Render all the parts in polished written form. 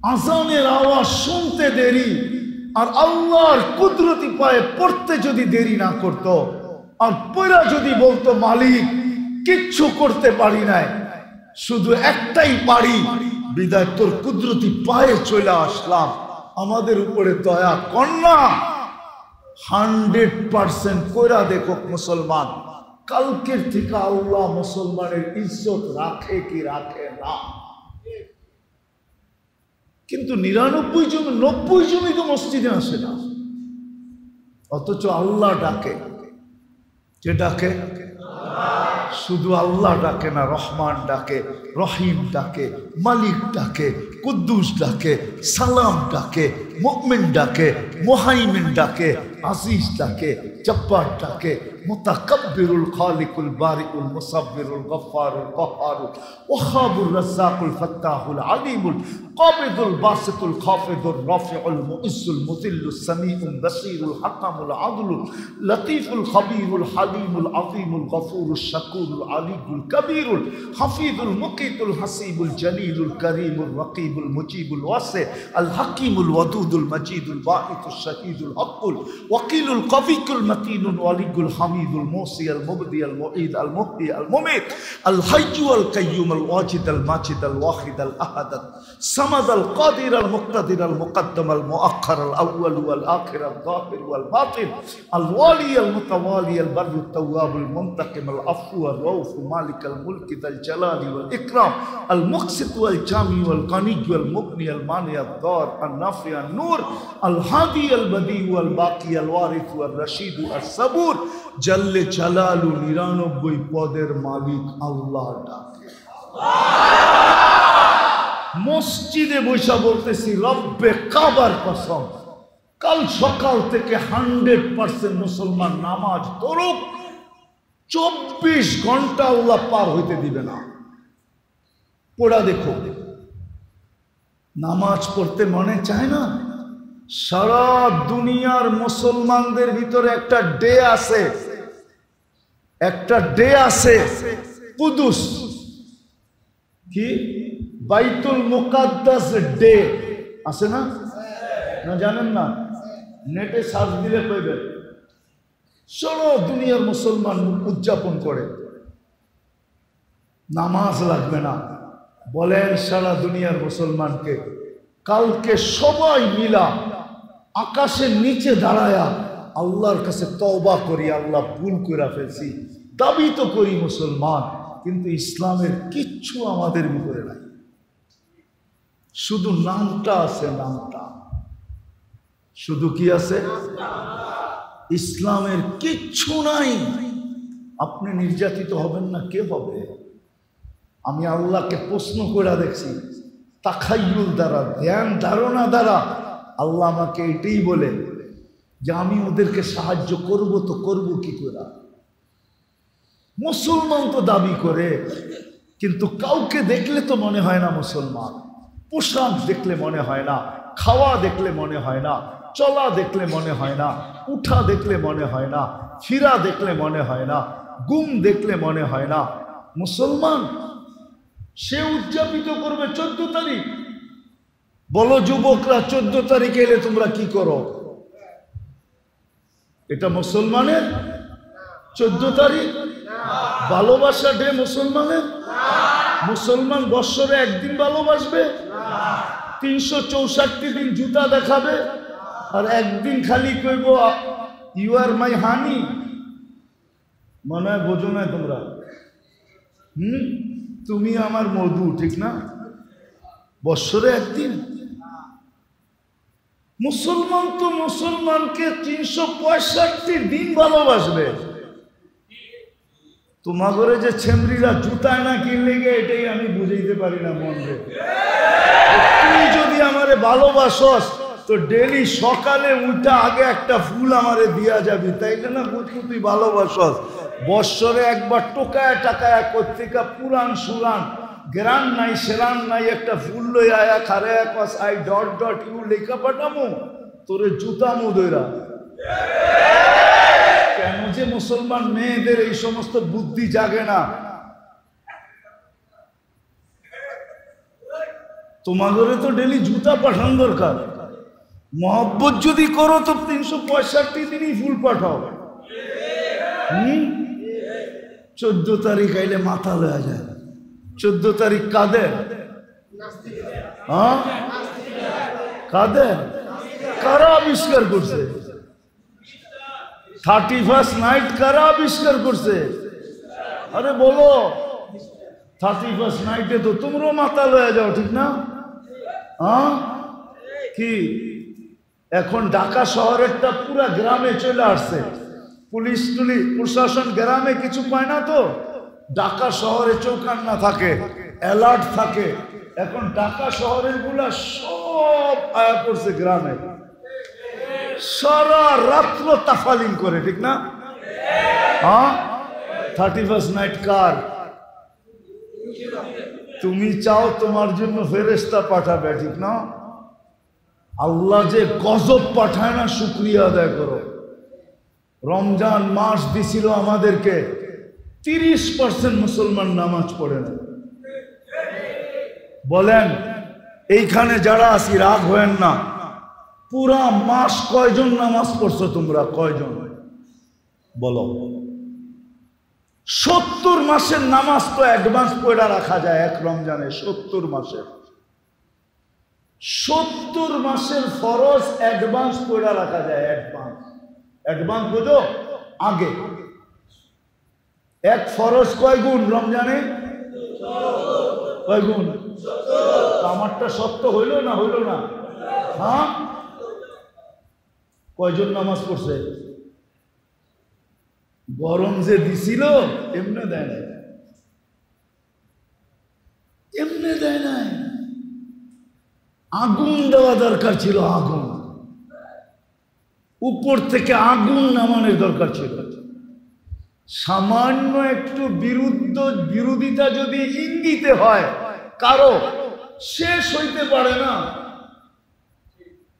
আজানের আওয়াজ শুনতে দেরি, আর আল্লাহর কুদরতি পায়ে পড়তে যদি দেরি না করত, আর পড়া যদি বলতো মালিক কিচ্ছু করতে পারি নাই, শুধু একটাই পারি, বিদায় তোর কুদরতি পায়ে চলে আসলাম, আমাদের উপরে দয়া কর না। 100% কইরা দেখো মুসলমান, কালকের থেকে আল্লাহ মুসলমানের ইজ্জত রাখে কি রাখে না। কিন্তু 99 জন 90 জনই তো মসজিদে আসে না, অথচ আল্লাহ ডাকে। কে ডাকে? শুধু আল্লাহ ডাকে না, রহমান ডাকে, রহিম ডাকে, মালিক ডাকে, কুদ্দুস ডাকে, সালাম ডাকে, মুমিন ডাকে, মুহাইমিন ডাকে, আজিজ ডাকে, জব্বার ডাকে, মুতাকাব্বিরুল খালিকুল বারিকুল মুসাব্বিরুল গফফারুল কহ্হারুল ওয়াহাবুর রাজ্জাকুল ফাত্তাহুল আলিমুল কাবিদুল বাসিতুল খাফিদুর রাফিউল মুইজ্জুল মুযিল্লুস সামিউল বাসীরুল হাকামুল আদলুল লতীফুল খবীরুল হালিমুল আযীমুল গফুরুশ শাকুরুল আলিয়ুল কবীরুল হাফিজুল মুকিতুল হাসিবুল জলিলুল করিমুল রকিবুল মুজিবুল ওয়াসি আল হাকিমুল ওয়াদুদুল মজিদুল বাঈতুশ শাহীদুল হকুল ওয়াকিলুল কবিকুল মতিনুল ওয়ালিগুল হামিদুল মুসি আল মুবদি আল মুঈদ আল মুহয়ি আল মুমীত আল হাইয়্যু আল কাইয়্যুম আল ওয়াজিদ আল মাজিদ আল ওয়াহিদ আল আহাদ الصمد القادر المقتدر المقدم المؤخر الأول والآخر الظاهر والباطن الوالي المتوالي البر التواب المنتقم العفو الرؤوف مالك الملك ذا الجلال والإكرام المقسط والجامع والغني والمغني المانع الضار النافع النور الهادي البديع والباقي الوارث والرشيد الصبور جل جلاله 99 পদের মালিক আল্লাহ ডাকে। মসজিদে বৈশা বলতেছি রব্বে কাবার কসম, কাল সকাল থেকে 100% মুসলমান নামাজ পড়ুক, 24 ঘন্টা আল্লাহ পার হইতে দিবে না। পড়া দেখো, নামাজ পড়তে মনে চায় না? সারা দুনিয়ার মুসলমানদের ভিতরে একটা ডে আছে, একটা ডে আছে কুদুস, কি বাইতুল মুকাদ্দাস ডে আছে না? না জানেন না? নেটে সার্চ দিলে পাইবেন। সারা দুনিয়ার মুসলমান উদযাপন করে, নামাজ লাগবে না। বলেন সারা দুনিয়ার মুসলমানকে কালকে সবাই মিলা আকাশের নিচে দাঁড়ায়া আল্লাহর কাছে তওবা করি, আল্লাহ ভুল করে ফেলছি, দাবি তো করি মুসলমান, কিন্তু ইসলামের কিচ্ছু আমাদের ভিতরে নাই, শুধু নামটা আছে, নামটা শুধু কি আছে, ইসলামের কিচ্ছু নাই। আপনি নির্যাতিত হবেন না, কে হবে? আমি আল্লাহকে প্রশ্ন করে দেখছি, তাখায়ুল দ্বারা, ধ্যান ধারণা দ্বারা আল্লাহ আমাকে এটাই বলে যে আমি ওদেরকে সাহায্য করব, তো করব কি করে? মুসলমান তো দাবি করে, কিন্তু কাউকে দেখলে তো মনে হয় না মুসলমান, পোশাক দেখলে মনে হয় না, খাওয়া দেখলে মনে হয় না, চলা দেখলে মনে হয় না, উঠা দেখলে মনে হয় না, ফিরা দেখলে মনে হয় না, গুম দেখলে মনে হয় না মুসলমান। সে উদযাপিত করবে 14 তারিখ। বলো যুবকরা, 14 তারিখে এলে তোমরা কি করো? এটা মুসলমানের 14 তারিখ ভালোবাসা ডে মুসলমানের? মুসলমান বৎসরে একদিন ভালোবাসবে, 364 দিন জুতা দেখাবে, আর একদিন খালি কইব ইউ আর মাই হানি। মনে হয় বোঝো না তোমরা? তুমি আমার মধু, ঠিক না? বৎসরে একদিন। মুসলমান তো মুসলমানকে 365 দিন ভালোবাসবে। তোমার ঘরে যে ছেমরিরা জুতায় না কিনলে গে, এটাই আমি বুঝাইতে পারি না মন রে। তুই যদি আমারে ভালোবাসস তো ডেলি সকালে উঠা আগে একটা ফুল আমারে দিয়া যাবি, তাইলে না বুঝবো তুই ভালোবাসস। বৎসরে একবার টোকায় টাকায় কর্তিকা পুরান সুরান গ্রান নাই সেরান নাই একটা ফুল লই আয়া খারে কস আই ডট ডট ইউ লেখা পাঠামু তোরে জুতামু দইরা। কেন যে মুসলমান মেয়েদের এই সমস্ত বুদ্ধি জাগে না? তোমাদের তো ডেলি জুতা পাঠান দরকার। মহব্বত যদি করো তো 365 দিনই ফুল পাঠাও। 14 তারিখ আইলে মাথা লয়া যায়। 14 তারিখ কাদের? হ্যাঁ, কাদের? কারা আবিষ্কার করছে? 31st নাইট কারা আবিষ্কার করছে? আরে বলো, 31st নাইটে তো তোমরাও মাথা লয়ে যাও, ঠিক না? হ্যাঁ, কি এখন ঢাকা শহরেরটা পুরা গ্রামে চলে আসছে। পুলিশ প্রশাসন গ্রামে কিছু পায় না, তো ঢাকা শহরে চৌকান্না থাকে, অ্যালার্ট থাকে। এখন ঢাকা শহরের গুলা সব আয়া পড়ছে গ্রামে, সারা রাত্র তাফালিং করে, ঠিক না? হ্যাঁ, 31st নাইট কার? তুমি চাও তোমার জন্য ফেরেশতা পাঠাবে, ঠিক না? আল্লাহ যে গজব পাঠায় না, শুকরিয়া আদায় করো। রমজান মাস দিছিল আমাদেরকে, 30% মুসলমান নামাজ পড়ে না। বলেন এইখানে যারা আছি, রাগ হয়েন না, পুরা মাস কয়জন নামাজ পড়ছো তোমরা? কয়জন বলো? 70 মাসের নামাজ তো অ্যাডভান্স পড়া রাখা যায় এক রমজানে। 70 মাসের ফরজ অ্যাডভান্স পড়া রাখা যায়। অ্যাডভান্স বুঝো, আগে এক ফরজ কয় গুণ রমজানে? কয় গুণ? আমারটা সত্য হইল না? হইল না? হ্যাঁ, কয়জন নামাজ পড়ছে? গরম যে দিছিল এমনি দেয় নাই, এমনি দেয় নাই, আগুন দেওয়া দরকার ছিল। আগুন উপর থেকে আগুন নামানোর দরকার ছিল। সামান্য একটু বিরোধিতা যদি ইঙ্গিতে হয় কারো, শেষ হইতে পারে না।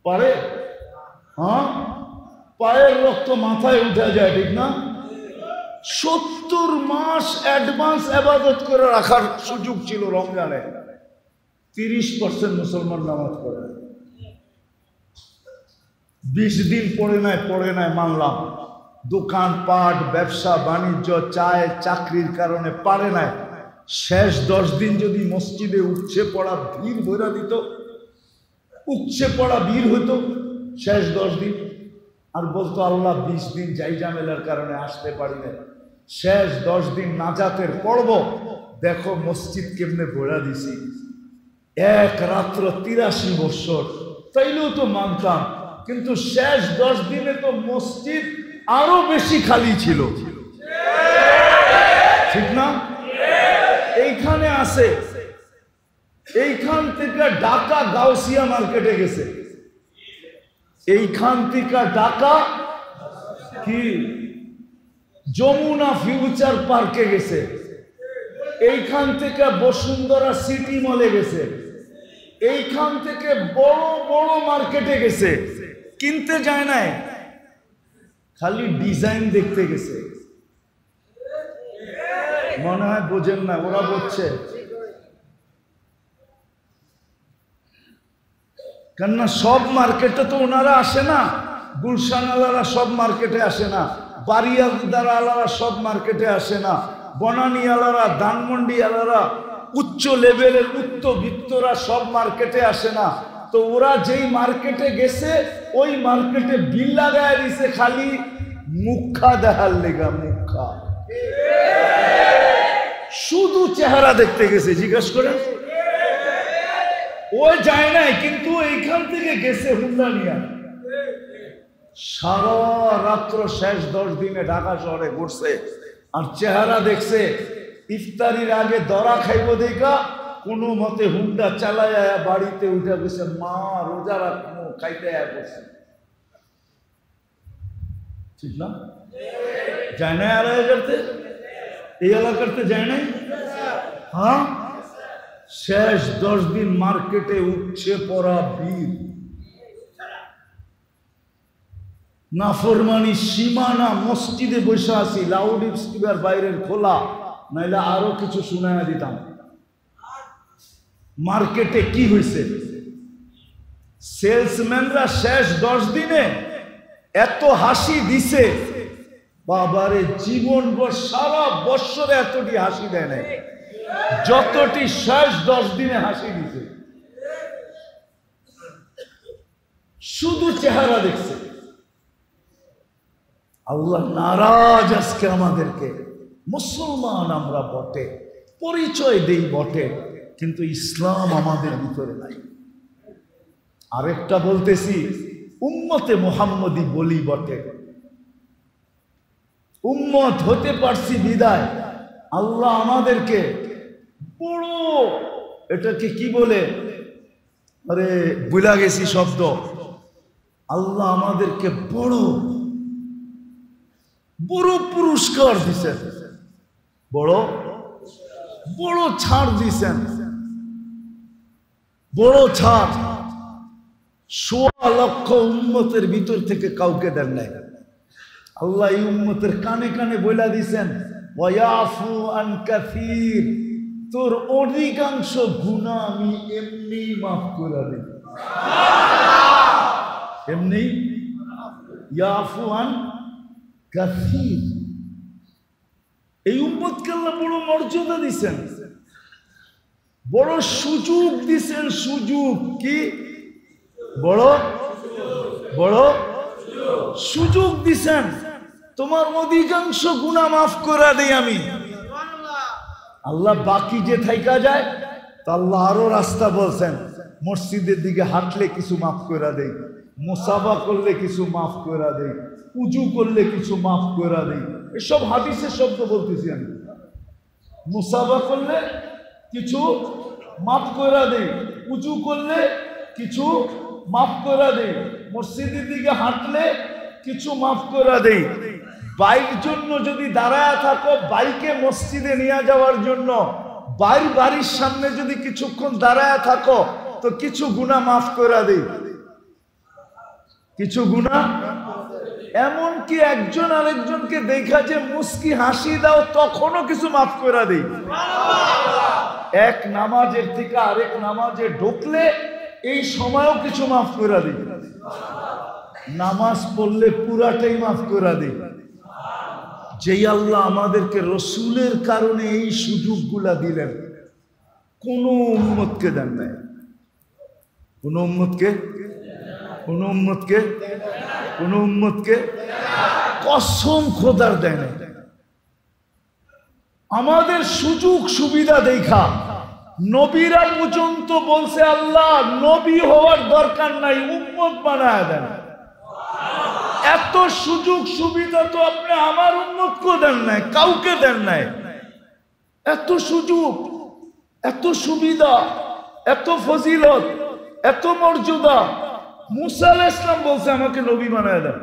পারে? হ্যাঁ, পায়ের রক্ত মাথায় উঠে যায়, ঠিক না? 70 মাস অ্যাডভান্স ইবাদত করে রাখার সুযোগ ছিল রমজানে। 30% মুসলমান নামাজ পড়ে, 20 দিন পড়ে নাই মানলাম। দোকান পাট, ব্যবসা বাণিজ্য, চায় চাকরির কারণে পারে নাই। শেষ 10 দিন যদি মসজিদে উপচে পড়া ভিড় ভরা দিত, উপচে পড়া ভিড় হইতো শেষ 10 দিন, আর বলতো আল্লাহ 20 দিন যাই ঝামেলার কারণে আসতে পারি না, শেষ 10 দিন নাজাতের পড়ব, দেখো মসজিদ কেমনে ভরা দিছি। এক রাত্র 83 বছর, তাইলেও তো মানতাম। কিন্তু শেষ 10 দিনে তো মসজিদ আরো বেশি খালি ছিল, ঠিক না? এইখানে আছে, এইখান থেকে ঢাকা গাউসিয়া মার্কেটে গেছে, এইখান থেকে ঢাকা কি যমুনা ফিউচার পার্কে গেছে, এইখান থেকে বসুন্ধরা সিটি মলে গেছে, এইখান থেকে বড় বড় মার্কেটে গেছে। কিনতে যায় নাই, খালি ডিজাইন দেখতে গেছে। মনে হয় বোঝেন না, ওরা বলছে কেননা সব মার্কেটে তো ওনারা আসে না, গুলশান আলারা সব মার্কেটে আসে না, বাড়িয়াদার আলারা সব মার্কেটে আসে না, বনানী আলারা, ধানমন্ডি আলারা, উচ্চ লেভেলের উচ্চবিত্তরা সব মার্কেটে আসে না। তো ওরা যেই মার্কেটে গেছে ওই মার্কেটে বিল লাগায় দিছে খালি মুখা দেখার লেগা, মুখা, শুধু চেহারা দেখতে গেছে। জিজ্ঞেস করে ও যায় নাই, কিন্তু এইখান থেকে গেছে হুন্ডা নিয়া। সারা রাত্র শেষ 10 দিনে ঢাকা শহরে ঘুরছে, আর চেহারা দেখছে। ইফতারির আগে দরা খাইব দেখা কোনো মতে হুন্ডা চালায় বাড়িতে উঠে গেছে, মা রোজা রাখবো, খাইতে বসে, ঠিক না? যায় না আলাদা করতে, এই এলাকাতে যায় নাই। হ্যাঁ, শেষ 10 দিন মার্কেটে উঠছে পড়া ভিড়, নাফরমানি সীমানা। মসজিদে বসে আছি, লাউড স্পিকার বাইরের খোলা, নাইলে আরো কিছু শুনাইয়া দিতাম। মার্কেটে কি হয়েছে, সেলসম্যানরা শেষ 10 দিনে এত হাসি দিছে, বাবারে জীবন সারা বৎসরে এতটি হাসি দেয় নাই যতটি শেষ 10 দিনে হাসি দিছে। শুধু চেহারা দেখছে। আল্লাহ নারাজ আজকে আমাদেরকে। মুসলমান আমরা বটে, পরিচয় দেই বটে, কিন্তু ইসলাম আমাদের ভিতরে নাই। আরেকটা বলতেছি, উম্মতে মুহাম্মদী বলি বটে, উম্মত হতে পারছি বিদায় আল্লাহ আমাদেরকে বড়, এটাকে কি বলে, আরে ভুলা গেছি শব্দ, আল্লাহ আমাদেরকে বড় বড় পুরস্কার দিছেন, বড় বড় ছাড় দিছেন, বড় ছাড়। 1.25 লক্ষ উম্মতের ভিতর থেকে কাউকে দেন নাই। আল্লাহ এই উম্মতের কানে কানে বইলা দিছেন, ওয়ায়াফু আন কাসীর, তোর অধিকাংশ গুনাহ আমি এমনি মাফ করে দেই। এমনি ইয়াফু আন কাসীর। এই উম্মতকে আল্লাহ বড় মর্যাদা দিছেন, বড় সুযোগ দিছেন। সুযোগ কি? বড় বড় সুযোগ দিছেন, তোমার অধিকাংশ গুনাহ মাফ করে দেই আমি। আল্লাহ বাকি যে থাইকা যায় তা আল্লাহ আরো রাস্তা বলছেন, মসজিদের দিকে হাঁটলে কিছু মাফ করে দেই, মুসাফা করলে কিছু মাফ করে দেই, উজু করলে কিছু মাফ করে দেই। এসব হাদিসের শব্দ বলতেছি আমি। মুসাফা করলে কিছু মাফ করে দেই, উজু করলে কিছু মাফ করে দেই, মসজিদের দিকে হাঁটলে কিছু মাফ করে দেই। বাইক জন্য যদি দাঁড়ায় থাকো, বাইকে মসজিদে নিয়ে যাওয়ার জন্য বাড়ির সামনে যদি কিছুক্ষণ দাঁড়ায় থাকো তো কিছু গুনাহ মাফ করে দেই, কিছু গুনাহ। এমনকি একজন আরেকজনকে দেখা যে মুস্কি হাসি দাও, তখনও কিছু মাফ করে দেই। এক নামাজের থেকে আরেক নামাজে ঢুকলে এই সময়ও কিছু মাফ করে দিই। নামাজ পড়লে পুরাটাই মাফ করে দিই। যেই আল্লাহ আমাদেরকে রসুলের কারণে এই সুযোগগুলা দিলেন, কোন উম্মতকে দেন নাই, কোন উম্মতকে, কোন উম্মতকে, কোন উম্মতকে কসম খোদার দেয় নাই। আমাদের সুযোগ সুবিধা দেখা নবীরা পর্যন্ত বলছে, আল্লাহ নবী হওয়ার দরকার নাই, উম্মত বানায় দেন। এত সুযোগ সুবিধা তো আপনি আমার উম্মতকে দেন নাই, কাউকে দেন নাই। এত সুযোগ, এত সুবিধা, এত ফজিলত, এত মর্যাদা। মুসা আলাইহিস সালাম বলছে আমাকে নবী বানায় দেন।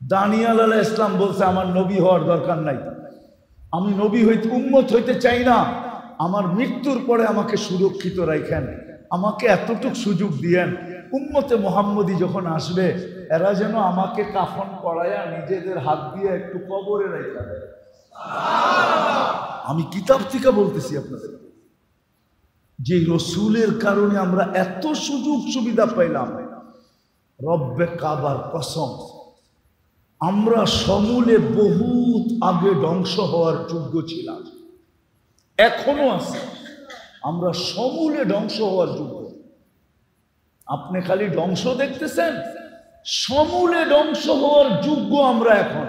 দানিয়েল আলাইহিস সালাম বলছে আমার নবী হওয়ার দরকার নাই, আমি নবী হইতে উম্মত হইতে চাই না, আমার মৃত্যুর পরে আমাকে সুরক্ষিত রাখেন, আমাকে এতটুক সুযোগ দিয়েন, উম্মতে মুহাম্মদী যখন আসবে এরা যেন আমাকে কাফন পরায়া নিজেদের হাত দিয়ে একটু কবরে রাখা দেয়। আমি কিতাব থেকে বলতেছি আপনাদের, যে রসুলের কারণে আমরা এত সুযোগ সুবিধা পাইলাম। রব্বে কাবার কসম, আমরা সমূলে বহুত আগে ধ্বংস হওয়ার যোগ্য ছিলাম, এখনো আছে। আমরা সমূলে ধ্বংস হওয়ার যোগ্য। আপনি খালি ধ্বংস দেখতেছেন, সমূলে ধ্বংস হওয়ার যোগ্য আমরা এখন।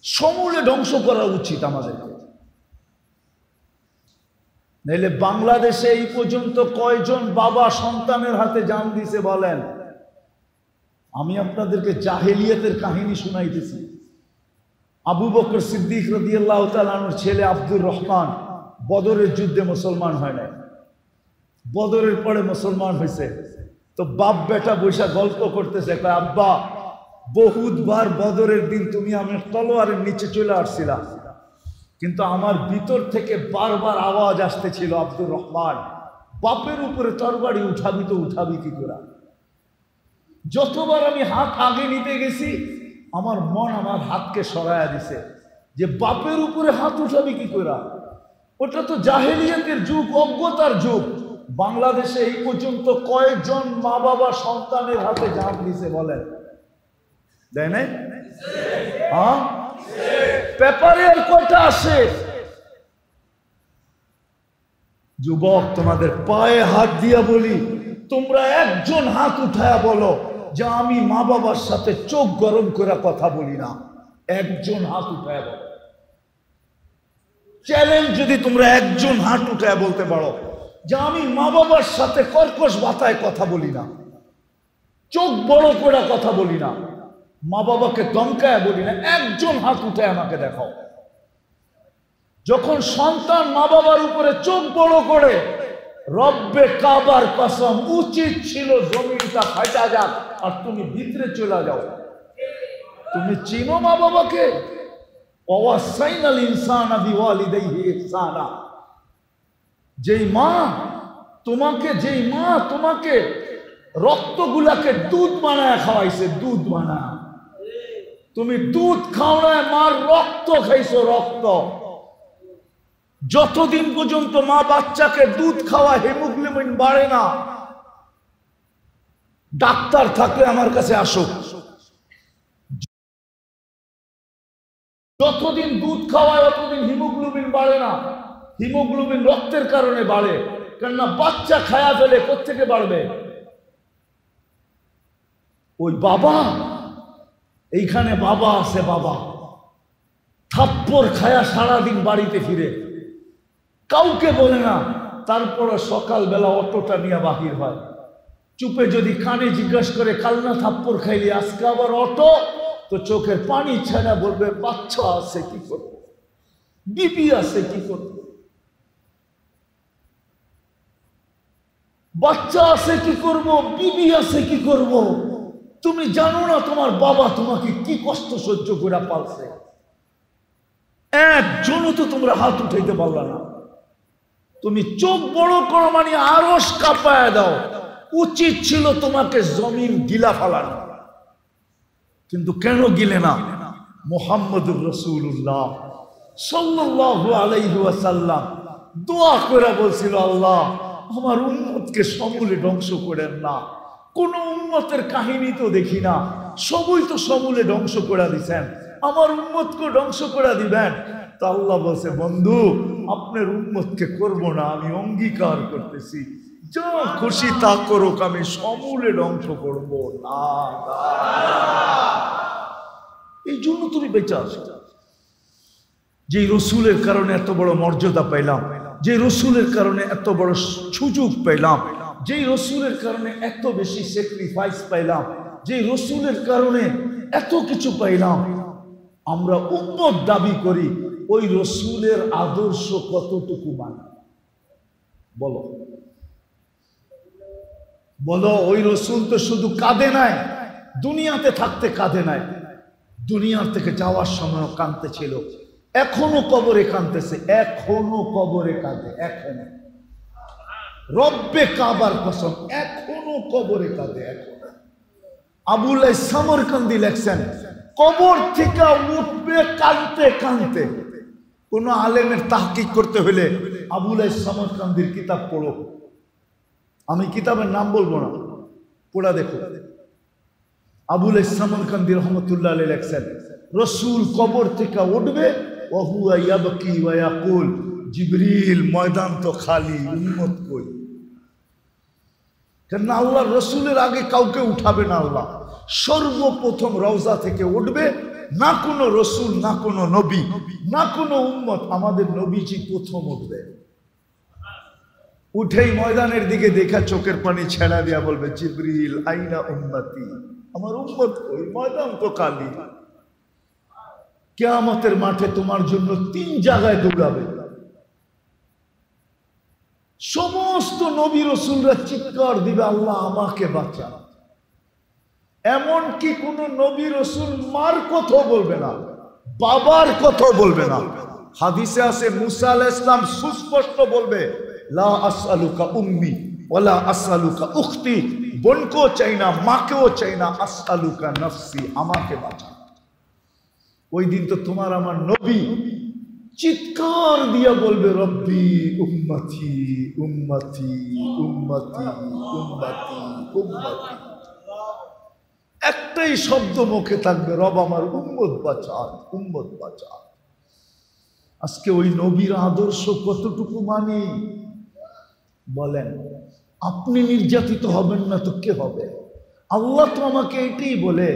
সমূলে ধ্বংস করা উচিত আমাদেরকে। নাইলে বাংলাদেশে এই পর্যন্ত কয়জন বাবা সন্তানের হাতে জান দিছে বলেন? আমি আপনাদেরকে জাহেলিয়াতের কাহিনী শুনাইতেছি। আবু বকর সিদ্দিক রাদিয়াল্লাহু তাআলা আনহুর ছেলে আব্দুর রহমান বদরের যুদ্ধে মুসলমান হয় নাই, বদরের পরে মুসলমান হয়েছে। তো বাপ বেটা বৈশা গল্প করতেছে, আব্বা বহুতবার বদরের দিন তুমি আমার তলোয়ারের নিচে চলে আসছিলা, কিন্তু আমার ভিতর থেকে বারবার আওয়াজ আসতেছিল, আব্দুর রহমান বাপের উপরে তরবারি উঠাবি তো উঠাবি কি করে? যতবার আমি হাত আগে নিতে গেছি আমার মন আমার হাতকে সরাইয়া দিছে যে বাপের উপরে হাত উঠাবি কি করে? ওটা তো জাহেলিয়াতের যুগ, অজ্ঞতার যুগ। বাংলাদেশে এই পর্যন্ত কয়েকজন মা বাবা সন্তানের হাতে জান দিছে বলেন? দেয় নাই? হ্যাঁ, পেপারে আর কয়টা আসে? যুবক, তোমাদের পায়ে হাত দিয়া বলি, তোমরা একজন হাত উঠায়া বলো যে আমি মা বাবার সাথে চোখ গরম করে কথা বলি না। একজন হাত উঠায়া বলো। চ্যালেঞ্জ, যদি তোমরা একজন হাত উঠায়া বলতে পারো যে আমি মা বাবার সাথে কর্কশ ভাষায় কথা বলি না, চোখ বড় করে কথা বলি না, মা বাবাকে ধমকায়া বলি না, একজন হাত উঠায় আমাকে দেখাও। যখন সন্তান মা বাবার উপরে চোখ বড় করে, রব্বে কাবার কসম, উচিত ছিল জমিনটা ফাটা যাক আর তুমি ভিতরে চলে যাও। তুমি চিনো মা বাবাকে? ওয়াসাইনাল ইনসানা বিওয়ালিদাইহি ইহসানা। যেই মা তোমাকে রক্তগুলাকে দুধ বানায় খাওয়াইছে, দুধ বানায়, তুমি দুধ খাও না, মার রক্ত খাইছো, রক্ত। যতদিন পর্যন্ত মা বাচ্চাকে দুধ খাওয়া, হিমোগ্লোবিন বাড়ে না। ডাক্তার থাকলে আমার কাছে আসো। যতদিন দুধ খাওয়ায় ততদিন হিমোগ্লোবিন বাড়ে না। হিমোগ্লোবিন রক্তের কারণে বাড়ে, কেননা বাচ্চা খায়া ফেলে, কোত্থেকে বাড়বে? ওই বাবা, এইখানে বাবা আছে, বাবা থাপ্পড় খায়া সারাদিন বাড়িতে ফিরে, কাউকে বলে না, তারপরে সকালবেলা অটোটা নিয়ে বাহির হয়। চুপে যদি কানে জিজ্ঞাসা করে কাল না থাপ্পড় খাইলি, আজকে আবার অটো, তো চোখের পানি ছাড়া বলবে বাচ্চা আছে কি করবো, বিবি আছে কি করবো, বাচ্চা আছে কি করব, বিবি আছে কি করব। তুমি জানো না তোমার বাবা তোমাকে কি কষ্ট সহ্য করে পালছে? একজনও তো তোমরা হাত উঠাইতে পারলা না। তুমি চোখ বড় করো মানে আরশ কাঁপায় দাও। উচিত ছিল তোমাকে জমিন গিলা ফেলানো, কিন্তু কেন গিলে না? মুহাম্মদুর রাসূলুল্লাহ সাল্লাল্লাহু আলাইহি ওয়াসাল্লাম দোয়া করে বলছিল, আল্লাহ আমার উম্মতকে সমূলে ধ্বংস করেন না। কোন উম্মতের কাহিনী তো দেখি না, সবই তো সমূলে ধ্বংস করে দিচ্ছেন, আমার উম্মতকে ধ্বংস করে দিবেন। তো আল্লাহ বলছে, বন্ধু আপনার উম্মতকে করব না, আমি অঙ্গীকার করতেছি, যা খুশি তা করুক, আমি সমূলে ধ্বংস করবো না। এই জন্য তুমি বেঁচে আছো। যে রসুলের কারণে এত বড় মর্যাদা পাইলাম, যে রসুলের কারণে এত বড় সুযোগ পাইলাম, যে রসুলের কারণে এত বেশি স্যাক্রিফাইস পাইলাম, যে রসুলের কারণে এত কিছু পাইলাম, আমরা উম্মত দাবি করি, ওই রসুলের আদর্শ কতটুকু মানি? বলো বলো। ওই রসুল তো শুধু কাঁদে নাই, দুনিয়াতে থাকতে কাঁদে নাই, দুনিয়ার থেকে যাওয়ার সময় কাঁদতে ছিল, এখনো কবরে কাঁদতেছে, এখনো কবরে কাঁদে, এখনো রব্বে কাবার কসম, এখনো কবরে কাঁদে। এখনো আবুল সামরকান্দি লেখছেন, কবর থেকে উঠবে কাঁদতে কাঁদতে। কোন আলেমের তাহকিক করতে হলে আবুল সামরকান্দির কিতাব পড়ো। আমি কিতাবের নাম বলবো না, পড়া দেখো। আবুল সামরকান্দি রহমতুল্লাহ আলাইহি লেখছেন, রসুল কবর থেকে উঠবে, ওহুয়া ইয়াবকি ওয়া ইয়াকুল, জিবরিল ময়দান তো খালি, উম্মত কই? কেন আল্লাহ রসুলের আগে কাউকে উঠাবে না। আল্লাহ সর্বপ্রথম রওজা থেকে উঠবে, না কোনো রসুল, না কোনো নবী, না কোনো উম্মত, আমাদের নবীজি প্রথম উঠবে। উঠেই ময়দানের দিকে দেখা চোখের পানি ছেড়া দিয়া বলবে, জিবরিল আইনা উম্মতি, আমার উম্মত কই? ময়দান তো খালি। কিয়ামতের মাঠে তোমার জন্য 3 জায়গায় দৌড়াবে। সমস্ত নবী রসুলরা চিৎকার দিবে, আল্লাহ আমাকে বাঁচা। এমনকি কোন নবী রসুল মার কথা বলবে না, বাবার কথা বলবে না। হাদিসে আছে মুসা আলাইহিস সালাম সুস্পষ্ট বলবে, লা আসআলুকা উম্মি ওয়ালা আসআলুকা উখতি, বোনকেও চাই না, মাকেও চাই না, আসআলুকা নফসি, আমাকে বাঁচা। ওই দিন তো তোমার আমার নবী চিৎকার দিয়া বলবে রব্বি উম্মতি উম্মতি উম্মতি উম্মতি উম্মতি। একটাই শব্দ মুখে থাকবে, রব আমার উম্মত বাঁচান, উম্মত বাঁচান। আজকে ওই নবীর আদর্শ কতটুকু মানি বলেন? আপনি নির্যাতিত হবেন না তো কে হবে? আল্লাহ তো আমাকে এটাই বলে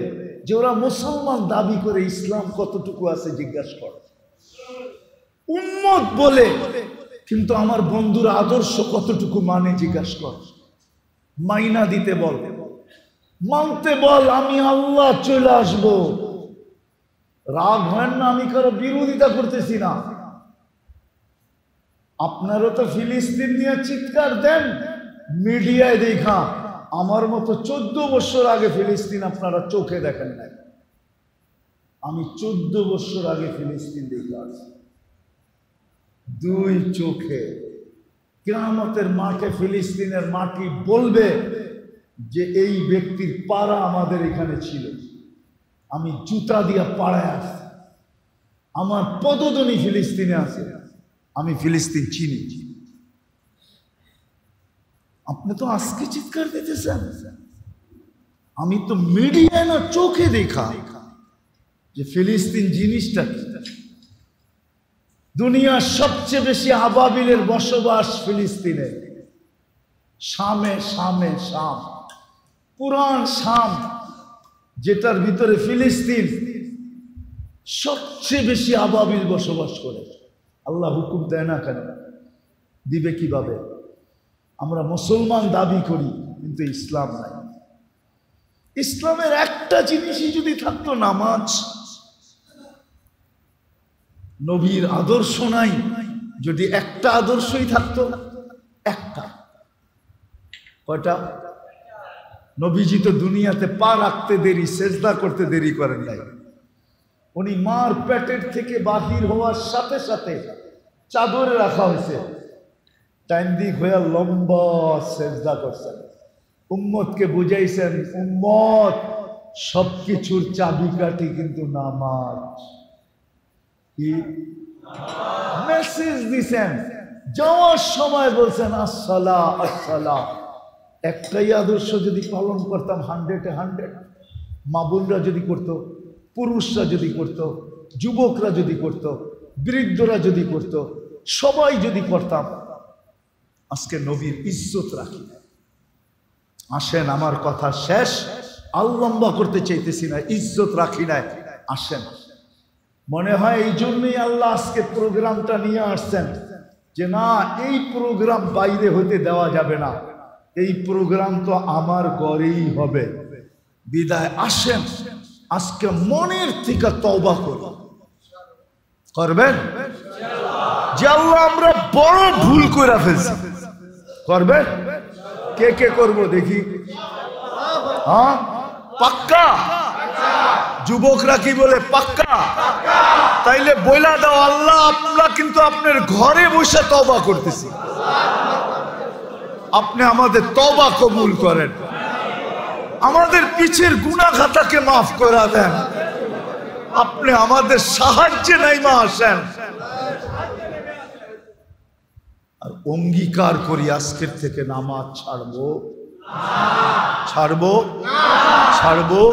যে ওরা মুসলমান দাবি করে ইসলাম কতটুকু আছে জিজ্ঞাসা করো। উম্মত বলে কিন্তু আমার বন্ধুর আদর্শ কতটুকু মানে জিজ্ঞাসা কর। মাইনা দিতে বল, মানতে বল, আমি আল্লাহ চলে আসবো। রাগ হয় না, আমি কারো বিরোধিতা করতেছি না। আপনারও তো ফিলিস্তিন নিয়ে চিৎকার দেন মিডিয়ায় দেখা, আমার মতো 14 বছর আগে ফিলিস্তিন আপনারা চোখে দেখেন নাই। আমি 14 বছর আগে ফিলিস্তিন দেখে আসছি, 2 চোখে। কিয়ামতের মাঠে ফিলিস্তিনের মাটি বলবে যে এই ব্যক্তির পাড়া আমাদের এখানে ছিল, আমি জুতা দিয়া পাড়ায় আসছি, আমার পদধ্বনি ফিলিস্তিনে আছে, আমি ফিলিস্তিন চিনি। আপনি তো আজকে চিৎকার দিতেছেন, আমি তো মিডিয়ায় না চোখে দেখা যে ফিলিস্তিন জিনিসটা কি। দুনিয়ার সবচেয়ে বেশি আবাবিলের বসবাস ফিলিস্তিনে, শামে, শামে, শাম, পুরান শাম, যেটার ভিতরে ফিলিস্তিন, সবচেয়ে বেশি আবাবিল বসবাস করে। আল্লাহ হুকুম দেয় না কেন? দিবে কিভাবে? আমরা মুসলমান দাবি করি কিন্তু ইসলাম নাই। ইসলামের একটা জিনিসই যদি থাকতো, নামাজ, নবীর আদর্শ নাই, যদি একটা আদর্শই থাকতো, একটা, কয়টা? নবীজি তো দুনিয়াতে পা রাখতে দেরি, সেজদা করতে দেরি করেন নাই। উনি মার পেটের থেকে বাহির হওয়ার সাথে সাথে চাদরে রাখা হয়েছে, টাইম দিক হয়ে লম্বা সেজদা করছেন। উম্মতকে বুঝাইছেন, উম্মত সবকিছুর চাবিকাঠি কিন্তু নামাজ। কি মেসেজ দিছেন? যাওয়ার সময় বলছেন আসসালা আসসালা। একটাই আদর্শ যদি পালন করতাম 100-এ 100, মা বোনরা যদি করত, পুরুষরা যদি করত, যুবকরা যদি করত, বৃদ্ধরা যদি করত, সবাই যদি করতাম, আজকে নবীর ইজ্জত রাখি। আসেন, আমার কথা শেষ, আর লম্বা করতে চাইতেছি না, ইজ্জত রাখি না। আসেন, মনে হয় এই জন্যই আল্লাহ আজকে প্রোগ্রামটা নিয়ে আসছেন যে না, এই প্রোগ্রাম বাইরে হতে দেওয়া যাবে না, এই প্রোগ্রাম তো আমার ঘরেই হবে। বিদায় আসেন, আজকে মনের থেকে তওবা করবেন যে আল্লাহ আমরা বড় ভুল করে ফেলছি। করবেন? কে কে করবো দেখি? হ্যাঁ, পাক্কা? যুবকরা কি বলে? পাক্কা? তাইলে বইলা দাও, আল্লাহ আমরা কিন্তু আপনার ঘরে বসে তওবা করতেছি, আপনি আমাদের তওবা কবুল করেন, আমাদের পিছের গুনাহ খাতাকে মাফ করে দেন, আপনি আমাদের সাহায্যে নাইমা আসেন। আর অঙ্গীকার করি আজকের থেকে নামাজ ছাড়বো, ছাড়বো, ছাড়বো,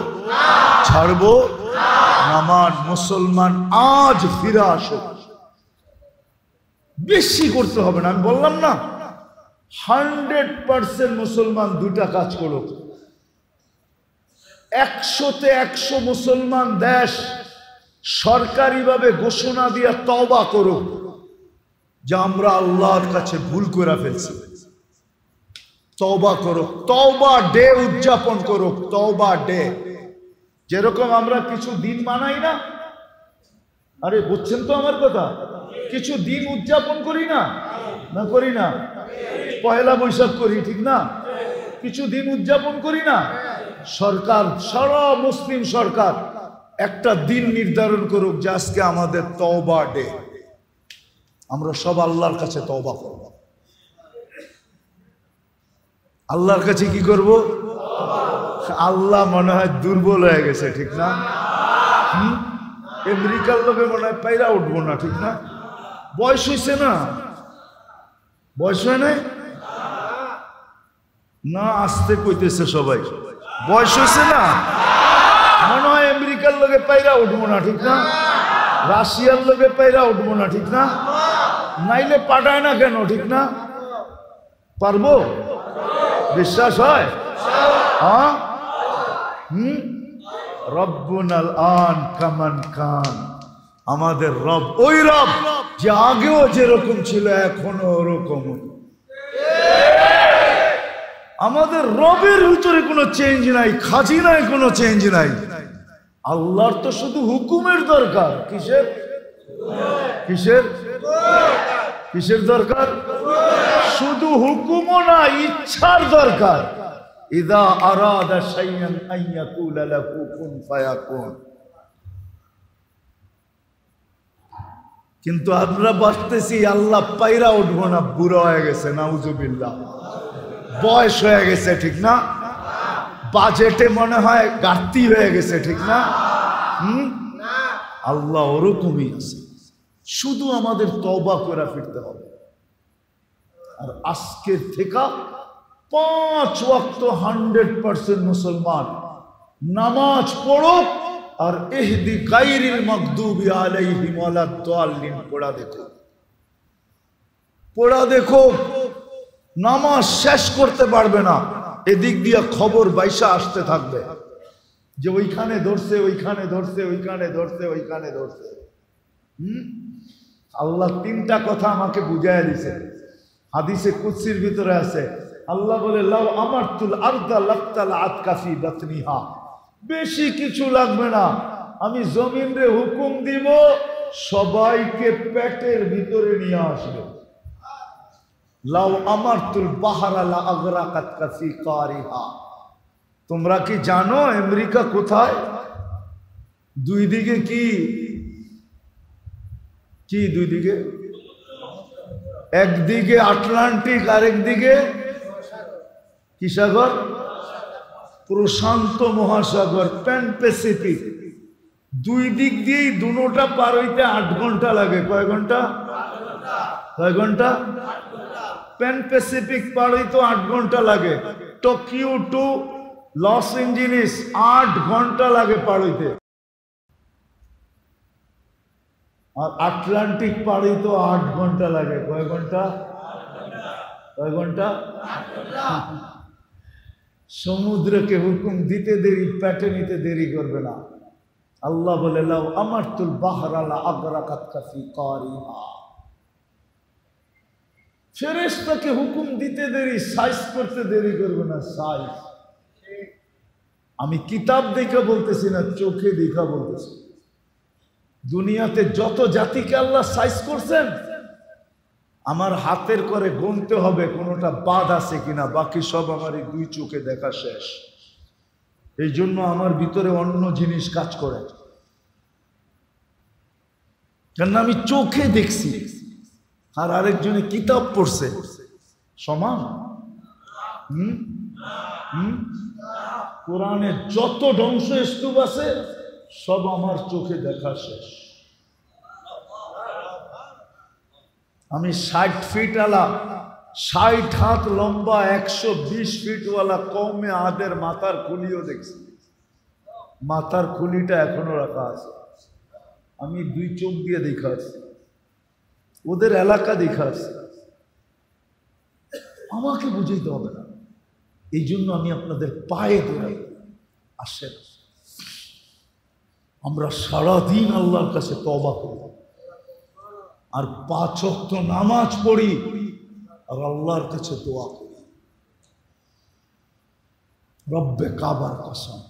ছাড়বো। নামাজ মুসলমান আজ ফিরে আসো। বেশি করতে হবে না, আমি বললাম না 100% মুসলমান 2টা কাজ করো। 100-তে 100 মুসলমান দেশ সরকারিভাবে ঘোষণা দিয়ে তওবা করো যে আমরা আল্লাহর কাছে ভুল করে ফেলছি। তওবা করো, তওবা ডে উদযাপন করো, তওবা ডে। যেরকম আমরা কিছু দিন মানাই না, আরে বুঝছেন তো আমার কথা, কিছু দিন উদযাপন করি না, না করি না? পয়লা বৈশাখ করি, ঠিক না? কিছু দিন উদযাপন করি না? সরকার, সারা মুসলিম সরকার একটা দিন নির্ধারণ করুক যে আজকে আমাদের তওবা ডে, আমরা সব আল্লাহর কাছে তওবা করব। আল্লাহর কাছে কি করব? আল্লাহ মনে হয় দুর্বল হয়ে গেছে, ঠিক না? আমেরিকার লোকে মনে হয় পাইরা উঠবো না, ঠিক না? বয়স হয়েছে না? বয়স হয় নাই না? আসতে কইতেছে সবাই। বয়স হয়েছে না? মনে হয় আমেরিকার লোকে পাইরা উঠবো না, ঠিক না? রাশিয়ার লোকে পাইরা উঠবো না, ঠিক না? নাইলে পাঠায় না কেন, ঠিক না? পারবো? বিশ্বাস হয়? হ্যাঁ। রব্বুনাল আন কামান কান, আমাদের রব ওই রব যে আগেও যেরকম ছিল এখনো ওরকম। আমাদের রবের ভিতরে কোনো চেঞ্জ নাই, খাজিনায় কোনো চেঞ্জ নাই। আল্লাহর তো শুধু হুকুমের দরকার। কিসের কিসের কিসের দরকার? শুধু হুকুমও না, ইচ্ছার দরকার। ইযা আরাদা শাইআন আন ইয়াকুলা লাহু কুন ফায়াকুন। কিন্তু আমরা ভাবতেছি আল্লাহ পাইরা উঠবো না, বুড়ো হয়ে গেছে, নাউজুবিল্লাহ, বয়স হয়ে গেছে, ঠিক না? বাজেটে মনে হয় ঘাটতি হয়ে গেছে, ঠিক না? আল্লাহ ওরকমই আছে। শুধু আমাদের তওবা করে ফিরতে হবে। আর আজকের থেকে 5 ওয়াক্ত 100% মুসলমান নামাজ পড়ো আর ইহদি গায়রিল মাগদুবি আলাইহিম ওয়ালাদ-দাল্লিন পড়া দেখো, পড়া দেখো। নামাজ শেষ করতে পারবে না, এদিক দিয়ে খবর বাইসা আসতে থাকবে যে ওইখানে ধরছে, ওইখানে ধরছে, ওইখানে ধরছে, ওইখানে ধরছে। আল্লাহ 3টা কথা আমাকে বুঝাইয়া দিছে। হাদিসে কুদসির ভিতরে আছে, আল্লাহ বলে লাউ আমারতুল আরদা লাক্তালাআত কাফি বাতনিহা, বেশি কিছু লাগবে না, আমি জমিনে হুকুম দিব সবাইকে পেটের ভিতরে নিয়ে আসবে। লাউ আমারতুল বাহরা লা আগরাকাত কাফি কারিহা। তোমরা কি জানো আমেরিকা কোথায়? দুই দিকে কি কি দুই দিকে? একদিকে আটলান্টিক, আরেকদিকে কি সাগর? প্রশান্ত মহাসাগর, প্যান প্যাসিফিক। দুই দিক দিয়েই দুটোটা পার হইতে 8 ঘন্টা লাগে। কয় ঘন্টা? কয় ঘন্টা? প্যান প্যাসিফিক পার হইতে 8 ঘন্টা লাগে। টোকিও টু লস এঞ্জেলিস 8 ঘন্টা লাগে পার হইতে। আর আটলান্টিক পার হইতে 8 ঘন্টা লাগে। কয় ঘন্টা? কয় ঘন্টা? সমুদ্রকে হুকুম দিতে দেরি, পেটে নিতে দেরি করবে না। আল্লাহ বলে লাউ আমারতুল বাহরা লা আগরাকাত কাফি কারিহা। ফেরেশতাকে হুকুম দিতে দেরি, সাইজ করতে দেরি করবে না। সাইজ আমি কিতাব দেখে বলতেছি না, চোখে দেখা বলতেছি। দুনিয়াতে যত জাতিকে আল্লাহ সাইজ করছেন, আমার হাতের করে গুনতে হবে কোনোটা বাদ আছে কিনা, বাকি সব আমার এই 2 চোখে দেখা শেষ। এই জন্য আমার ভিতরে অন্য জিনিস কাজ করে, কেন আমি চোখে দেখছি আর আরেকজনে কিতাব পড়ছে। সমান? কোরআনে যত ধ্বংস স্তূপ আছে সব আমার চোখে দেখা শেষ। আমি 60 ফিট আলা, 60 হাত লম্বা, 120 ফিট ওয়ালা কওমে আদের মাথার খুলিও দেখছি। মাথার খুলিটা এখনো রাখা আছে। আমি 2 চোখ দিয়ে দেখা আছি, ওদের এলাকা দেখা আছে। আমাকে বুঝাইতে হবে না। এই জন্য আমি আপনাদের পায়ে ধরে আসেন, আমরা সারাদিন আল্লাহর কাছে তওবা করি আর 5 ওয়াক্ত নামাজ পড়ি আর আল্লাহর কাছে দোয়া করি। রব্বে কাবার কসম,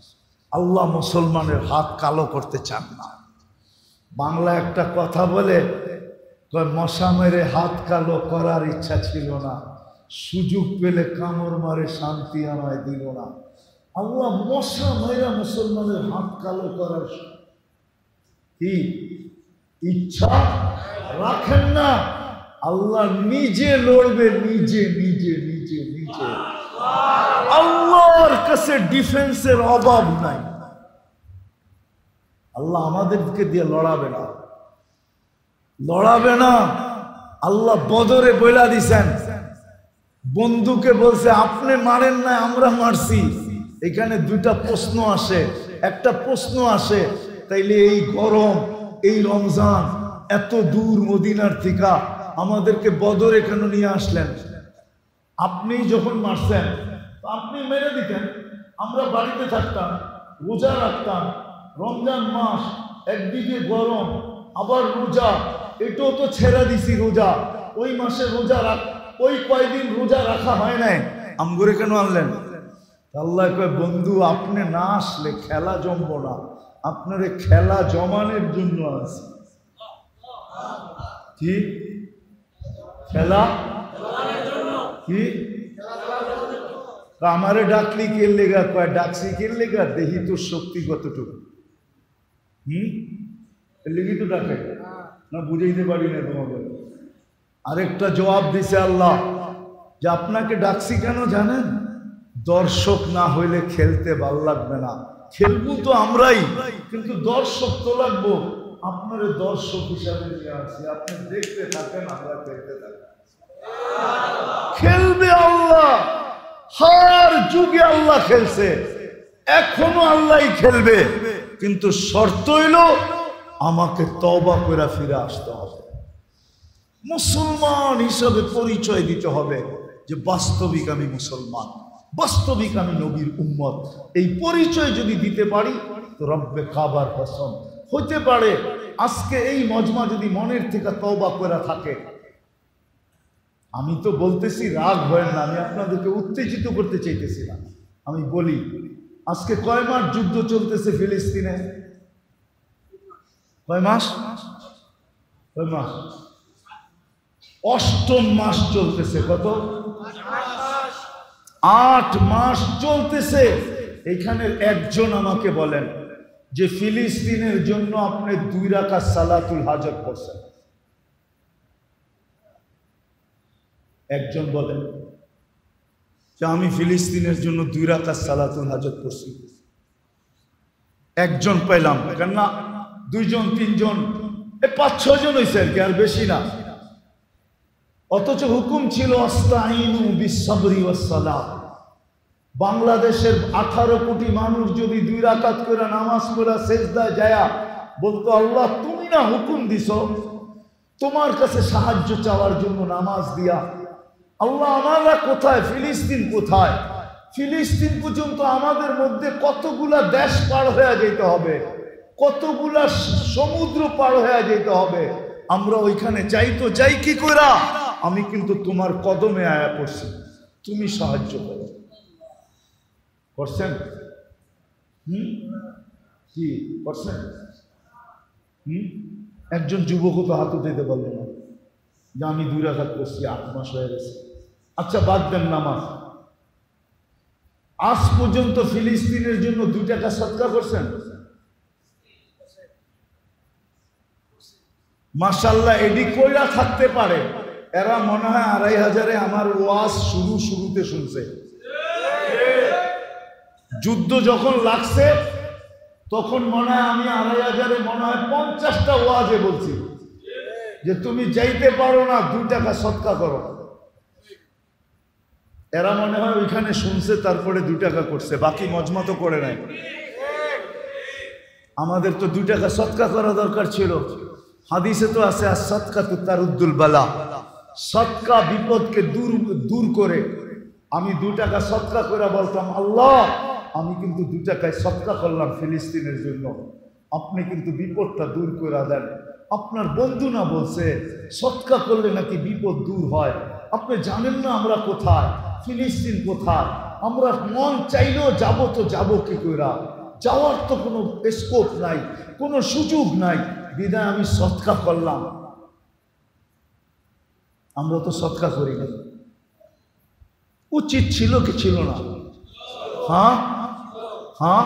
আল্লাহ মুসলমানের হাত কালো করতে চান না। বাংলা একটা কথা বলে, মশা মেরে হাত কালো করার ইচ্ছা ছিল না, সুযোগ পেলে কামড় মারে শান্তি আমায় দিল না। আল্লাহ মশা মেরা মুসলমানের হাত কালো করার কি ইচ্ছা রাখেন না। আল্লাহ নিজে লড়বে, নিজে নিজে নিজে নিজে। আল্লাহর কাছে ডিফেন্সের অভাব নাই। আল্লাহ আমাদেরকে দিয়ে লড়াবে না, লড়াবে না। আল্লাহ বদরে বইলা দিছেন, বন্ধুকে বলছে আপনি মারেন না আমরা মারছি। এখানে দুইটা প্রশ্ন আসে, একটা প্রশ্ন আসে, তাইলে এই গরম, এই রমজান, এত দূর মদিনার থেকে আমাদেরকে বদরে কেন নিয়ে আসলেন? আপনি যখন মারছেন আপনি মেরে দিতেন, আমরা বাড়িতে থাকতাম, রোজা রাখতাম। রমজান মাস, একদিকে গরম আবার রোজা, এটাও তো ছেড়ে দিছি রোজা। ওই মাসে রোজা ওই কয়দিন রোজা রাখা হয় নাই, আমগরে কেন আনলেন? আল্লাহ কয়, বন্ধু আপনি না আসলে খেলা জমবো না, আপনারে খেলা জমানোর জন্য আছে। কি খেলা? কি আমারে ডাকলি কে লেগা? কয় ডাকছি কে লেগা? দেখি তোর শক্তি কতটুকু। লেগে তো ডাকে না, বুঝাইতে পারি না তোমাকে। আরেকটা জবাব দিছে আল্লাহ যে আপনাকে ডাকছি কেন জানেন? দর্শক না হইলে খেলতে ভাল লাগবে না। খেলবো তো আমরাই, কিন্তু দর্শক তো লাগবো। আপনার দর্শক হিসাবে নিয়ে আসছি, আপনি দেখতে থাকেন, আমরা খেলতে থাকি। খেলবে আল্লাহ, হার যুগে আল্লাহ খেলছে, এখনো আল্লাহই খেলবে, কিন্তু শর্ত হইল আমাকে তওবা করে ফিরে আসতে হবে। মুসলমান হিসাবে পরিচয় দিতে হবে যে বাস্তবিক আমি মুসলমান, বাস্তবিক আমি নবীর উম্মত। এই পরিচয় যদি দিতে পারি তো রব্বে কাবার কসম, হতে পারে আজকে এই মজমা যদি মনের থেকে তওবা করে থাকে। আমি তো বলতেছি রাগ হয় না, আমি আপনাদেরকে উত্তেজিত করতে চাইতেছি না। আমি বলি আজকে কয় মাস যুদ্ধ চলতেছে ফিলিস্তিনে? কয় মাস? কয় মাস? 8ম মাস চলতেছে। কত? 8 মাস চলতেছে। এখানে একজন আমাকে বলেন যে ফিলিস্তিনের জন্য আপনি 2 রাকাত সালাতুল হাজত করছেন? একজন বলেন যে আমি ফিলিস্তিনের জন্য 2 রাকাত সালাতুল হাজত করছি? একজন পেলাম, কেননা 2 জন 3 জন, 5-6 জন হয়েছে আর কি, আর বেশি না। অথচ হুকুম ছিল আস্তাইনু বিসসবরি ওয়াসসালাহ। বাংলাদেশের 18 কোটি মানুষ যদি 2 রাকাত করে নামাজ পড়া সেজদায় যায়া বলতো, আল্লাহ তুমি না হুকুম দিছো তোমার কাছে সাহায্য চাওয়ার জন্য নামাজ দিয়া, আল্লাহ আমরা কোথায়? ফিলিস্তিন কোথায়? ফিলিস্তিন পর্যন্ত আমাদের মধ্যে কতগুলা দেশ পার হয়ে যেতে হবে, কতগুলা সমুদ্র পার হয়ে যেতে হবে। আমরা ওইখানে যাই তো যাই কি কইরা? আমি কিন্তু তোমার কদমে আয়া পড়ছি, তুমি সাহায্য করো। করছেন? কি করছেন? একজন যুবকও তো হাত উঠাইতে পারল না যে আমি 2 রাকাত করছি, 8 মাস হয়ে গেছে। আচ্ছা বাদ দেন নামাজ, আজ পর্যন্ত ফিলিস্তিনের জন্য 2 টাকা সদকা করছেন? মাশাআল্লাহ, এডি কইরা থাকতে পারে। এরা মনে হয় 2500-এ আমার ওয়াজ শুরুতে শুনছে। যুদ্ধ যখন লাগছে তখন মনে হয় আমি 2500-এ মনে হয় 50টা ওয়াজে বলছি যে তুমি যাইতে পারো না, 2 টাকা সদকা করো। এরা মনে হয় ওইখানে শুনছে, তারপরে 2 টাকা করছে, বাকি মজমা তো করে নাই। আমাদের তো 2 টাকা সদকা করা দরকার ছিল। হাদিসে তো আছে as-সাদকাতু তারুদ্দুল বালা, সদকা বিপদকে দূর করে। আমি 2 টাকা সদকা করে বলতাম, আল্লাহ আমি কিন্তু 2 টাকায় সদকা করলাম ফিলিস্তিনের জন্য, আপনি কিন্তু বিপদটা দূর করে দেন। আপনার বন্ধু না বলছে সদকা করলে নাকি বিপদ দূর হয়? আপনি জানেন না আমরা কোথায়, ফিলিস্তিন কোথায়? আমরা মন চাইলেও যাবো তো যাবো কি কইরা? যাওয়ার তো কোনো স্কোপ নাই, কোনো সুযোগ নাই, বিদায় আমি সদকা করলাম। আমরা তো সদকা করি না। উচিত ছিল কি ছিল না? হ্যাঁ হ্যাঁ,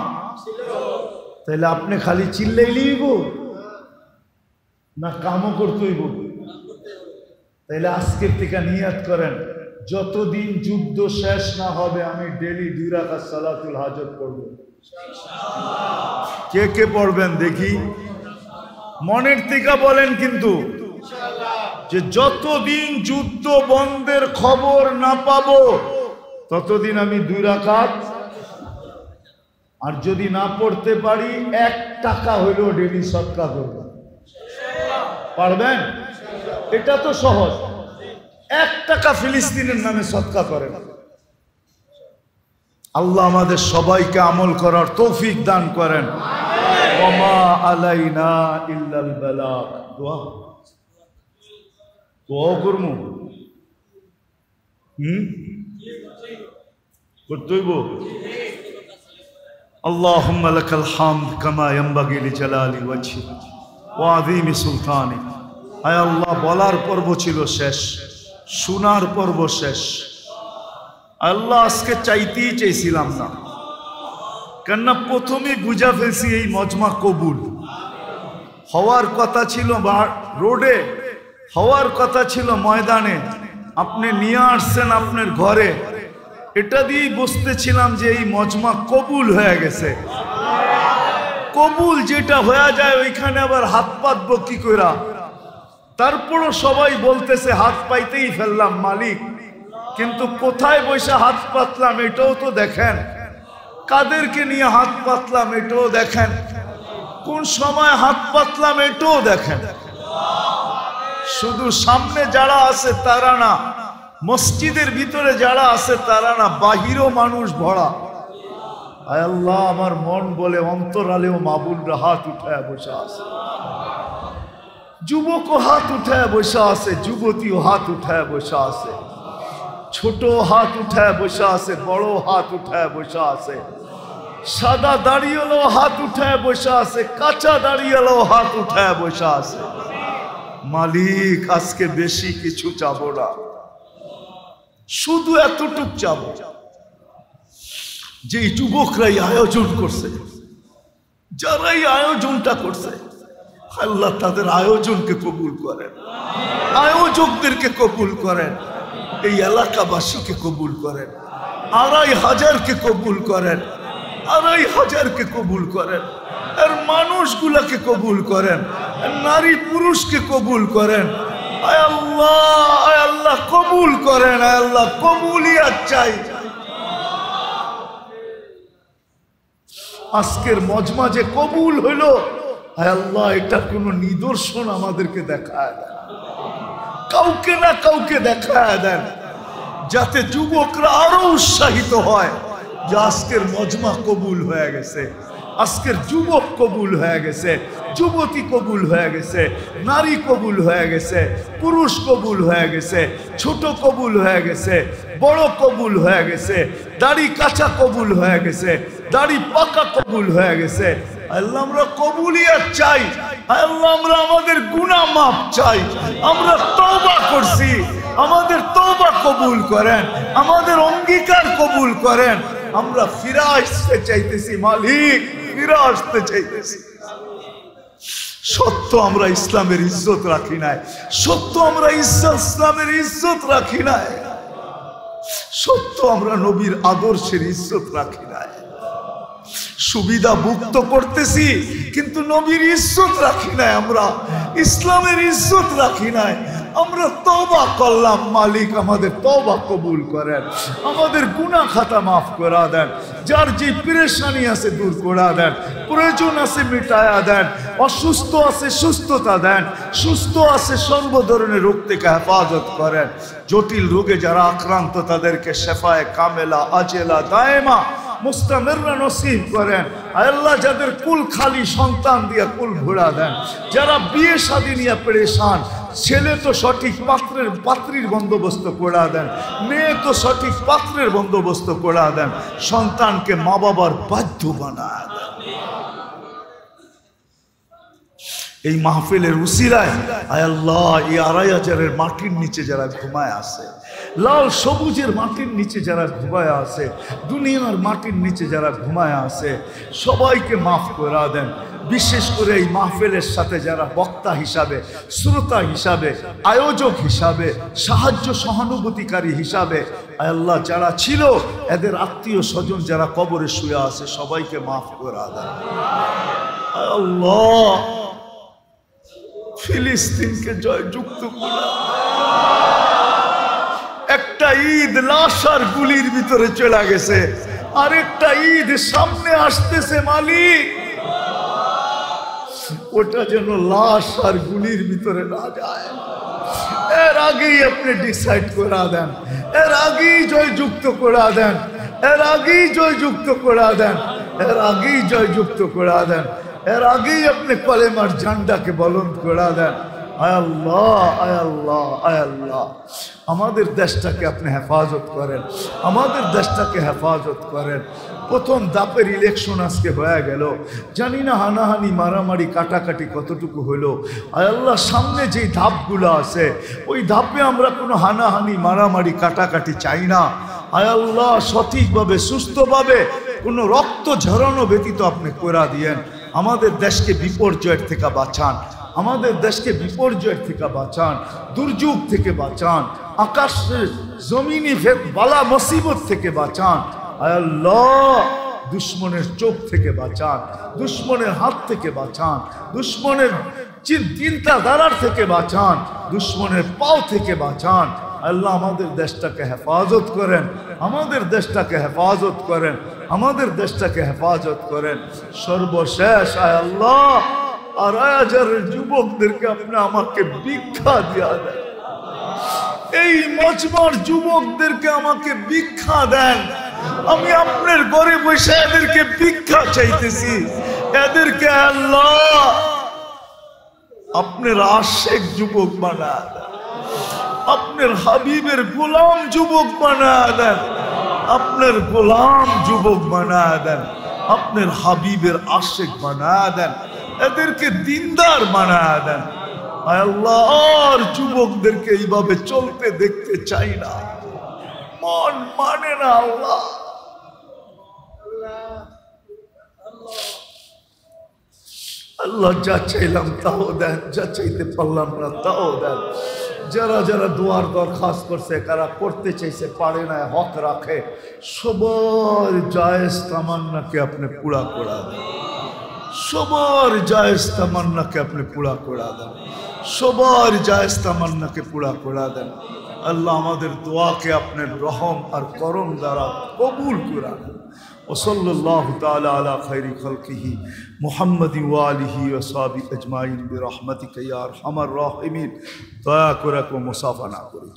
তাহলে আপনি খালি চিল্লাইলেই গো না কামও করতেইব? তাহলে আজকের থেকে নিয়াত করেন, যতদিন যুদ্ধ শেষ না হবে আমি ডেলি 2 রাকাত সালাতুল হাজত পড়ব। কে কে পড়বেন দেখি? মনের থেকে বলেন কিন্তু। যে যতদিন যুদ্ধ বন্ধের খবর না পাবো ততদিন আমি 2 রাকাত, আর যদি না পড়তে পারি 1 টাকা হইলেও ডেলি সদকা করব। পারবেন? এটা তো সহজ। 1 টাকা ফিলিস্তিনের নামে সদকা করেন। আল্লাহ আমাদের সবাইকে আমল করার তৌফিক দান করেন। ওমা আলাইনা ইল্লাল বালাগ। দোয়া করবো, করতেইব। আল্লাহুম্মা লাকাল হামদ কামা ইয়ানবাগি লিজালালি ওয়াজহিক ওয়া আযীমি সুলতানিক। আয় আল্লাহ, বলার পর্ব ছিল শেষ, শোনার পর্ব শেষ। আল্লাহ আজকে চাইতেই চাইছিলাম না, কেননা প্রথমেই বুঝা ফেলছি এই মজমা কবুল হওয়ার কথা ছিল রোডে, হওয়ার কথা ছিল ময়দানে, আপনি নিয়ে আসছেন আপনার ঘরে। এটা দিয়েই বুঝতেছিলাম যে এই মজমা কবুল হয়ে গেছে। কবুল যেটা হয়ে যায় ওইখানে আবার হাত পাতবো কি কইরা? তারপরও সবাই বলতেছে হাত পাইতেই ফেললাম মালিক, কিন্তু কোথায় বসে হাত পাতলাম এটাও তো দেখেন, কাদেরকে নিয়ে হাত পাতলাম এটাও দেখেন, কোন সময় হাত পাতলাম এটাও দেখেন। শুধু সামনে যারা আছে তারা না, মসজিদের ভিতরে যারা আছে তারা না, বাহিরও মানুষ ভরা। আয় আল্লাহ, আমার মন বলে অন্তরালেও মাবুলরা হাত উঠায় বসে আছে, যুবকও হাত উঠায় বসে আছে, যুবতীও হাত উঠায় বসে আছে, ছোট হাত উঠায় বসে আছে, বড় হাত উঠায় বসে আছে, সাদা দাড়িওয়ালাও হাত উঠায় বসে আছে, কাঁচা দাড়িওয়ালাও হাত উঠায় বসে আছে। মালিক, আজকে বেশি কিছু চাবো না, শুধু এতটুক চাবো যে যুবকরাই আয়োজন করছে, যারাই আয়োজনটা করছে, আল্লাহ তাদের আয়োজনকে কবুল করেন, আয়োজকদেরকে কবুল করেন, এই এলাকাবাসীকে কবুল করেন, 2500কে কবুল করেন, 2500কে কবুল করেন, আর মানুষগুলাকে কবুল করেন, নারী পুরুষকে কবুল করেন। আয় আল্লাহ কবুল করেন, আয় আল্লাহ কবুলিয়াত চাই। আজকের মজমা যে কবুল হইল, আয় আল্লাহ এটা কোনো নিদর্শন আমাদেরকে দেখায় দেন, কাউকে না কাউকে দেখায় দেন, যাতে যুবকরা আরো উৎসাহিত হয় যে আজকের মজমা কবুল হয়ে গেছে, আজকের যুবক কবুল হয়ে গেছে, যুবতী কবুল হয়ে গেছে, নারী কবুল হয়ে গেছে, পুরুষ কবুল হয়ে গেছে, ছোট কবুল হয়ে গেছে, বড় কবুল হয়ে গেছে, দাড়ি কাঁচা কবুল হয়ে গেছে, দাড়ি পাকা কবুল হয়ে গেছে। আল্লাহ আমরা কবুলিয়াত চাই, আল্লাহ আমরা আমাদের গুনাহ মাফ চাই, আমরা তওবা করছি, আমাদের তওবা কবুল করেন, আমাদের অঙ্গীকার কবুল করেন। আমরা ফিরে আসতে চাইতেছি মালিক, ফিরে আসতে চাইতেছি। সত্য আমরা ইসলামের ইজ্জত রাখি নাই, সত্য আমরা ইসলামের ইজ্জত রাখি নাই, সত্য আমরা নবীর আদর্শের ইজ্জত রাখি নাই। সুবিধা ভুক্ত করতেছি কিন্তু নবীর ইজ্জত রাখি নাই, আমরা ইসলামের ইজ্জত রাখি নাই। আমরা তওবা করলাম, মালিক আমাদের তওবা কবুল করেন, আমাদের গুনাহ খাতা মাফ করে দেন, যার যে পেরেশানি আছে দূর করে দেন, প্রয়োজন আছে মিটায়া দেন, অসুস্থ আছে সুস্থতা দেন, সুস্থ আছে সর্ব ধরনের রোগ থেকে হেফাজত করেন। জটিল রোগে যারা আক্রান্ত তাদেরকে শেফায়ে কামেলা আজেলা দায়েমা মুস্তামিররা নসিব করেন। আল্লাহ যাদের কুল খালি সন্তান দিয়ে কুল ঘোরা দেন, যারা বিয়ে শাদী নিয়ে পেরেশান, ছেলে তো সঠিক পাত্রীর বন্দোবস্ত করে দেন, মেয়ে তো সঠিক পাত্রের বন্দোবস্ত করে দেন, সন্তানকে মা বাবার বাধ্য বানায় দেন। এই মাহফিলের উসিলায় আয় আল্লাহ এই 2500-এর মাটির নিচে যারা ঘুমায় আছে, লাল সবুজের মাটির নিচে যারা ঘুমায় আছে, দুনিয়ার মাটির নিচে যারা ঘুমায় আছে, সবাইকে মাফ করে দেন। বিশেষ করে এই মাহফিলের সাথে যারা বক্তা হিসাবে, শ্রোতা হিসাবে, আয়োজক হিসাবে, সাহায্য সহানুভূতিকারী হিসাবে আয় আল্লাহ যারা ছিল, এদের আত্মীয় স্বজন যারা কবরে শুয়ে আছে, সবাইকে মাফ করে দেন। আয় আল্লাহ ফিলিস্তিনকে জয়যুক্ত করা। একটা ঈদ লাশ আর গুলির ভিতরে চলে গেছে, আরেকটা ঈদ সামনে আসতেছে মালিক, ওটা যেন লাশ আর গুলির ভিতরে না যায়। এর আগেই আপনি ডিসাইড করা দেন, এর আগেই জয়যুক্ত করা দেন, এর আগেই জয়যুক্ত করা দেন, এর আগেই জয়যুক্ত করা দেন, এর আগেই আপনি কলেমার ঝান্ডাকে বলন্দ করা দেন। আয় আল্লাহ, আয় আল্লাহ, আয় আল্লাহ, আমাদের দেশটাকে আপনি হেফাজত করেন, আমাদের দেশটাকে হেফাজত করেন। প্রথম ধাপের ইলেকশন আজকে হয়ে গেল, জানি না হানাহানি মারামারি কাটাকাটি কতটুকু হলো। আয় আল্লাহ, সামনে যেই ধাপগুলো আছে ওই ধাপে আমরা কোনো হানাহানি মারামারি কাটাকাটি চাই না। আয় আল্লাহ, সঠিকভাবে সুস্থভাবে কোনো রক্ত ঝরানো ব্যতীত আপনি করা দিয়েন। আমাদের দেশকে বিপর্যয়ের থেকে বাঁচান, আমাদের দেশকে বিপর্যয়ের থেকে বাঁচান, দুর্যোগ থেকে বাঁচান, আকাশের জমিনি বালা মুসিবত থেকে বাঁচান। আয় আল্লাহ, দুশ্মনের চোখ থেকে বাঁচান, দুশ্মনের হাত থেকে বাঁচান, দুশ্মনের চিন্তাধারার থেকে বাঁচান, দুশ্মনের পাও থেকে বাঁচান। আল্লাহ, আমাদের দেশটাকে হেফাজত করেন, আমাদের দেশটাকে হেফাজত করেন, আমাদের দেশটাকে হেফাজত করেন। সর্বশেষ আয় আল্লাহ, ২,৫০০ যুবকদেরকে আপনি আমাকে ভিক্ষা দিয়া দেন, এই মজমার যুবকদেরকে আমাকে ভিক্ষা দেন। আমি আপনার ঘরে বসে এদেরকে ভিক্ষা চাইতেছি, এদেরকে আল্লাহ আপনার আশেক যুবক বানা দেন, আপনার হাবিবের গোলাম যুবক বানা দেন, আপনার গোলাম যুবক বানা দেন, আপনার হাবিবের আশেক বানা দেন, এদেরকে দিনদার বানা দেন। আয় আল্লাহ, আর যুবকদেরকে এইভাবে চলতে দেখতে চাই না, মন মানে না। আল্লাহ, আল্লাহ, যা চাইলাম তাও দেন, যা চাইতে পারলাম না তাও দেন। যারা যারা দোয়ার দরখাস্ত করছে, কারা করতে চাইছে পারে না, হক রাখে, সবার জায়েজ তামান্নাকে আপনি পুরা করা দেন, সবার জায়েজ তামান্নাকে আপনি পুরা করা দেন, সবার জায়েজ তামান্নাকে পুরা করা দেন। আল্লাহ, আমাদের দোয়াকে আপনার রহম আর করম দ্বারা কবুল করা দেন। ওসল্লাল্লাহু তাআলা আলা খায়রি খালকিহি মুহাম্মাদি ওয়া আলিহি ওয়া সাহবিহি আজমাইন বিরহমাতিকা ইয়া আরহামার রাহিমিন। দয়া করে মুসাফা না করি।